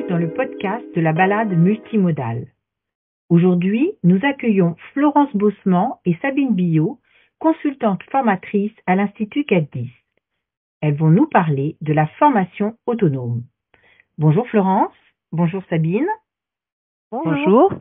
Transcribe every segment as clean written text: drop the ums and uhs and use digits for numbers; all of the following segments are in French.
dans le podcast de la balade multimodale. Aujourd'hui, nous accueillons Florence Bosman et Sabine Billot, consultantes formatrices à l'Institut CAD10. Elles vont nous parler de la formation autonome. Bonjour Florence, bonjour Sabine. Bonjour.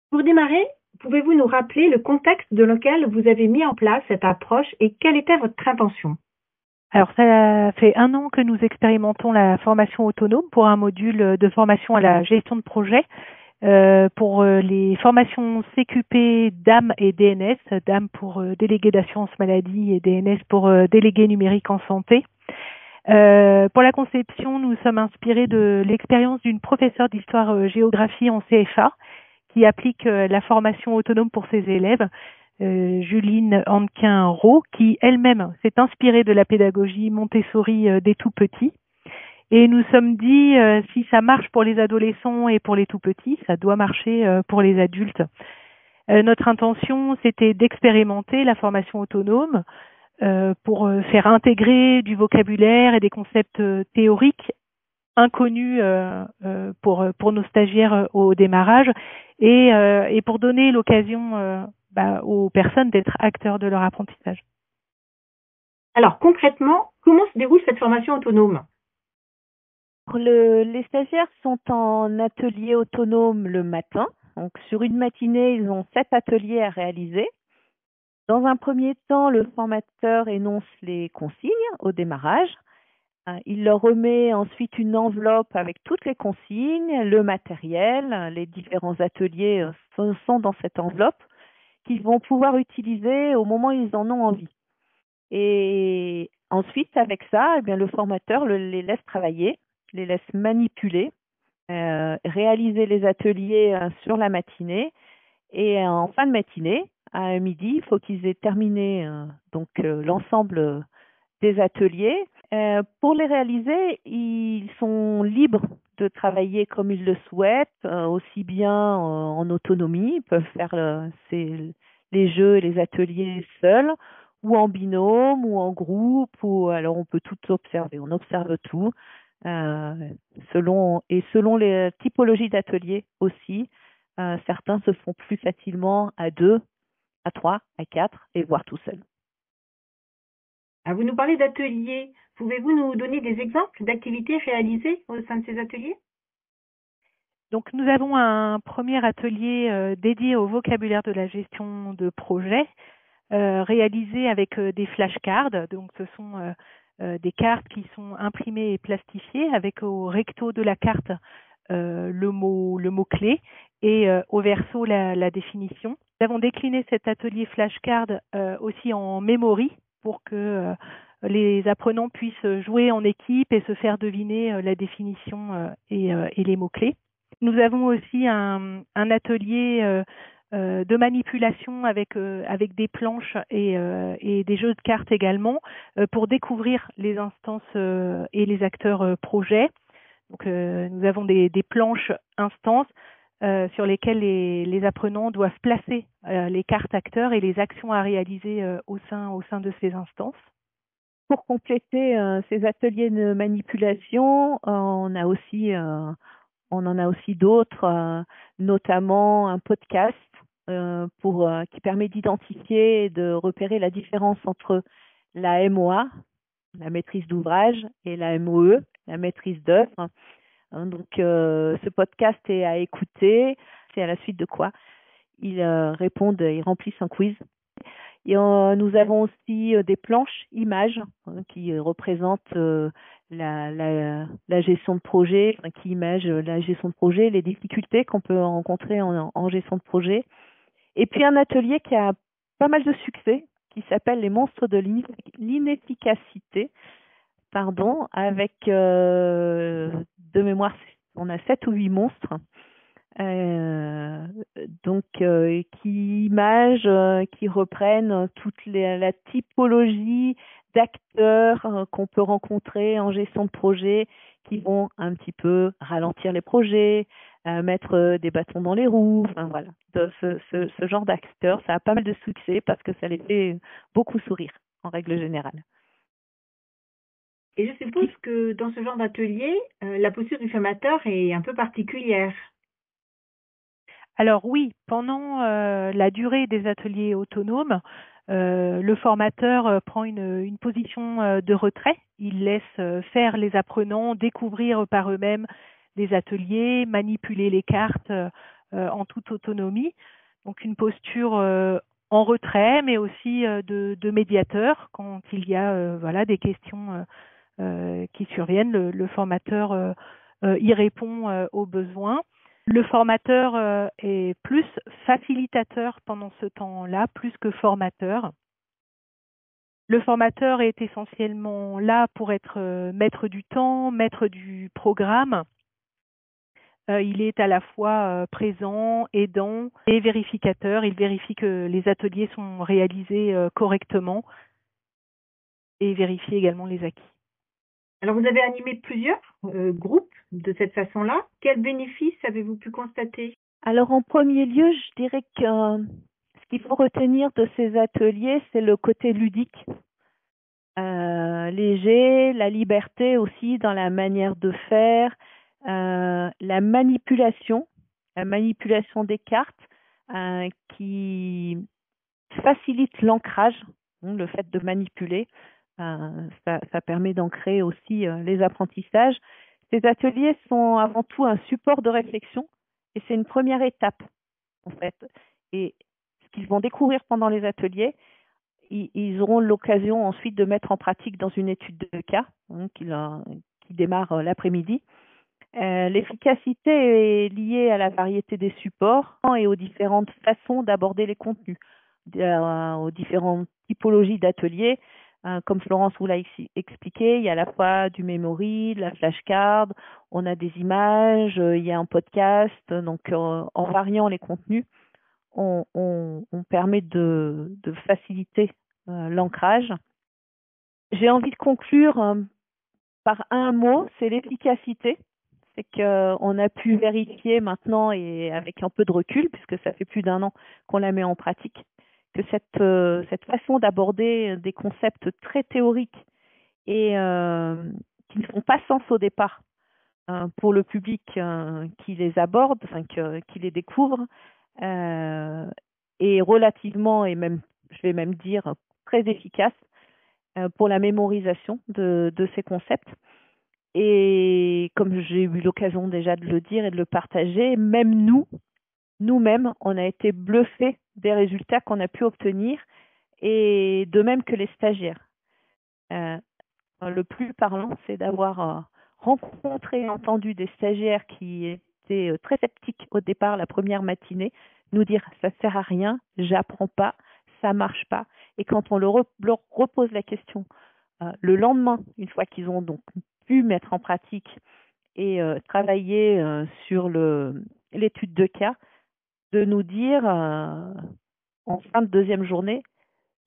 Pour démarrer, pouvez-vous nous rappeler le contexte dans lequel vous avez mis en place cette approche et quelle était votre intention? Alors, ça fait 1 an que nous expérimentons la formation autonome pour un module de formation à la gestion de projet pour les formations CQP, DAM et DNS, DAM pour délégué d'assurance maladie et DNS pour délégué numérique en santé. Pour la conception, nous sommes inspirés de l'expérience d'une professeure d'histoire-géographie en CFA qui applique la formation autonome pour ses élèves. Juline Anquin-Rault, qui elle-même s'est inspirée de la pédagogie Montessori des tout-petits. Et nous sommes dit, si ça marche pour les adolescents et pour les tout-petits, ça doit marcher pour les adultes. Notre intention, c'était d'expérimenter la formation autonome pour faire intégrer du vocabulaire et des concepts théoriques inconnus pour nos stagiaires au démarrage et pour donner l'occasion aux personnes d'être acteurs de leur apprentissage. Alors concrètement, comment se déroule cette formation autonome? Les stagiaires sont en atelier autonome le matin. Donc sur une matinée, ils ont 7 ateliers à réaliser. Dans un premier temps, le formateur énonce les consignes au démarrage. Il leur remet ensuite une enveloppe avec toutes les consignes, le matériel, les différents ateliers sont dans cette enveloppe qu'ils vont pouvoir utiliser au moment où ils en ont envie. Et ensuite, avec ça, eh bien, le formateur les laisse travailler, les laisse manipuler, réaliser les ateliers sur la matinée. Et en fin de matinée, à midi, il faut qu'ils aient terminé l'ensemble des ateliers. Pour les réaliser, ils sont libres de travailler comme ils le souhaitent, aussi bien en autonomie, ils peuvent faire les jeux et les ateliers seuls, ou en binôme, ou en groupe, alors on peut tout observer, on observe tout, selon les typologies d'ateliers aussi. Certains se font plus facilement à 2, à 3, à 4 et voire tout seul. Vous nous parlez d'ateliers. Pouvez-vous nous donner des exemples d'activités réalisées au sein de ces ateliers? Donc, nous avons un premier atelier dédié au vocabulaire de la gestion de projet, réalisé avec des flashcards. Donc, ce sont des cartes qui sont imprimées et plastifiées avec au recto de la carte le mot-clé et au verso la définition. Nous avons décliné cet atelier flashcard aussi en memory pour que les apprenants puissent jouer en équipe et se faire deviner la définition et les mots-clés. Nous avons aussi un atelier de manipulation avec des planches et des jeux de cartes également pour découvrir les instances et les acteurs projets. Donc, nous avons des planches instances sur lesquelles les apprenants doivent placer les cartes acteurs et les actions à réaliser au sein de ces instances. Pour compléter ces ateliers de manipulation, on en a aussi d'autres, notamment un podcast qui permet d'identifier et de repérer la différence entre la MOA, la maîtrise d'ouvrage, et la MOE, la maîtrise d'œuvre. Donc, ce podcast est à écouter. C'est à la suite de quoi ils remplissent un quiz. Et nous avons aussi des planches images qui représentent la gestion de projet, qui imagent la gestion de projet, les difficultés qu'on peut rencontrer en gestion de projet. Et puis un atelier qui a pas mal de succès, qui s'appelle les monstres de l'inefficacité, avec de mémoire, on a 7 ou 8 monstres. Qui imagent, qui reprennent toute la typologie d'acteurs qu'on peut rencontrer en gestion de projet, qui vont un petit peu ralentir les projets, mettre des bâtons dans les roues, enfin voilà, ce genre d'acteurs, ça a pas mal de succès parce que ça les fait beaucoup sourire en règle générale. Et je suppose que dans ce genre d'atelier, la posture du formateur est un peu particulière. Alors oui, pendant la durée des ateliers autonomes, le formateur prend une position de retrait. Il laisse faire les apprenants découvrir par eux-mêmes les ateliers, manipuler les cartes en toute autonomie. Donc une posture en retrait, mais aussi de médiateur quand il y a voilà, des questions qui surviennent. Le formateur y répond aux besoins. Le formateur est plus facilitateur pendant ce temps-là, plus que formateur. Le formateur est essentiellement là pour être maître du temps, maître du programme. Il est à la fois présent, aidant et vérificateur. Il vérifie que les ateliers sont réalisés correctement et vérifie également les acquis. Alors, vous avez animé plusieurs groupes de cette façon-là. Quels bénéfices avez-vous pu constater? Alors en premier lieu, je dirais que ce qu'il faut retenir de ces ateliers, c'est le côté ludique, léger, la liberté aussi dans la manière de faire, la manipulation des cartes qui facilite l'ancrage, le fait de manipuler. Ça permet d'ancrer aussi les apprentissages. Ces ateliers sont avant tout un support de réflexion et c'est une première étape en fait. Et ce qu'ils vont découvrir pendant les ateliers, ils auront l'occasion ensuite de mettre en pratique dans une étude de cas qui démarre l'après-midi. L'efficacité est liée à la variété des supports et aux différentes façons d'aborder les contenus, aux différentes typologies d'ateliers. Comme Florence vous l'a expliqué, il y a à la fois du memory, de la flashcard, on a des images, il y a un podcast. Donc, en variant les contenus, on permet de faciliter l'ancrage. J'ai envie de conclure par un mot, c'est l'efficacité. C'est qu'on a pu vérifier maintenant, et avec un peu de recul, puisque ça fait plus d'un an qu'on la met en pratique, que cette façon d'aborder des concepts très théoriques et qui ne font pas sens au départ pour le public qui les aborde, enfin qui les découvre, est relativement, et même, je vais même dire, très efficace pour la mémorisation de ces concepts. Et comme j'ai eu l'occasion déjà de le dire et de le partager, même nous-mêmes, on a été bluffés des résultats qu'on a pu obtenir, et de même que les stagiaires. Le plus parlant, c'est d'avoir rencontré et entendu des stagiaires qui étaient très sceptiques au départ, la première matinée, nous dire ça sert à rien, j'apprends pas, ça marche pas. Et quand on leur repose la question le lendemain, une fois qu'ils ont donc pu mettre en pratique et travailler sur l'étude de cas, de nous dire en fin de deuxième journée,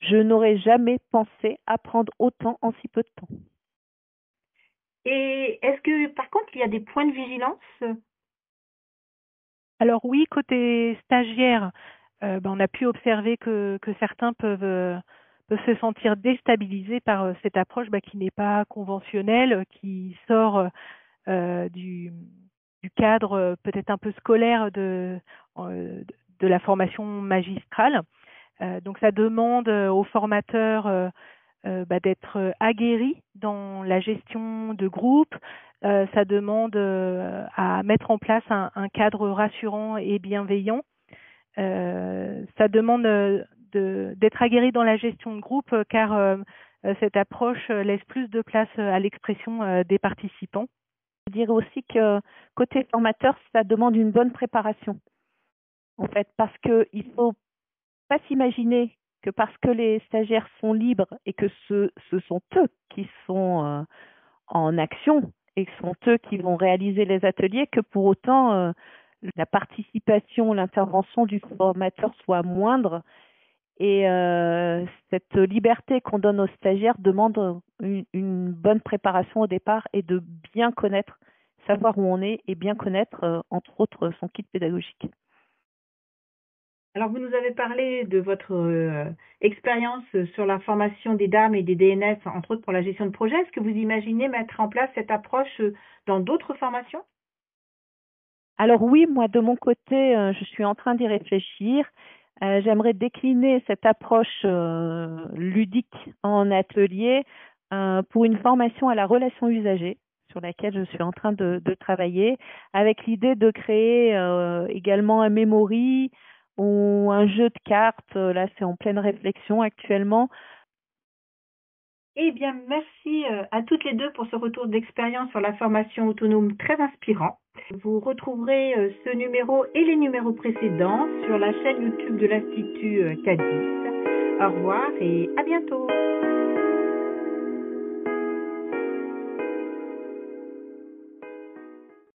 je n'aurais jamais pensé apprendre autant en si peu de temps. Et est-ce que, par contre, il y a des points de vigilance? Alors oui, côté stagiaire, on a pu observer que certains peuvent se sentir déstabilisés par cette approche qui n'est pas conventionnelle, qui sort du cadre peut-être un peu scolaire de la formation magistrale. Donc ça demande aux formateurs d'être aguerris dans la gestion de groupe. Ça demande à mettre en place un cadre rassurant et bienveillant. Ça demande d'être aguerri dans la gestion de groupe car cette approche laisse plus de place à l'expression des participants. Je dirais aussi que côté formateur, ça demande une bonne préparation. En fait, parce qu'il ne faut pas s'imaginer que parce que les stagiaires sont libres et que ce sont eux qui sont en action et que ce sont eux qui vont réaliser les ateliers, que pour autant la participation, l'intervention du formateur soit moindre. Et cette liberté qu'on donne aux stagiaires demande une bonne préparation au départ et de bien connaître, savoir où on est et bien connaître, entre autres, son kit pédagogique. Alors, vous nous avez parlé de votre expérience sur la formation des dames et des DNS, entre autres pour la gestion de projet. Est-ce que vous imaginez mettre en place cette approche dans d'autres formations? Alors oui, moi de mon côté, je suis en train d'y réfléchir. J'aimerais décliner cette approche ludique en atelier pour une formation à la relation usagée sur laquelle je suis en train de travailler, avec l'idée de créer également un memory ou un jeu de cartes. Là, c'est en pleine réflexion actuellement. Eh bien, merci à toutes les deux pour ce retour d'expérience sur la formation autonome très inspirant. Vous retrouverez ce numéro et les numéros précédents sur la chaîne YouTube de l'Institut CADIS. Au revoir et à bientôt.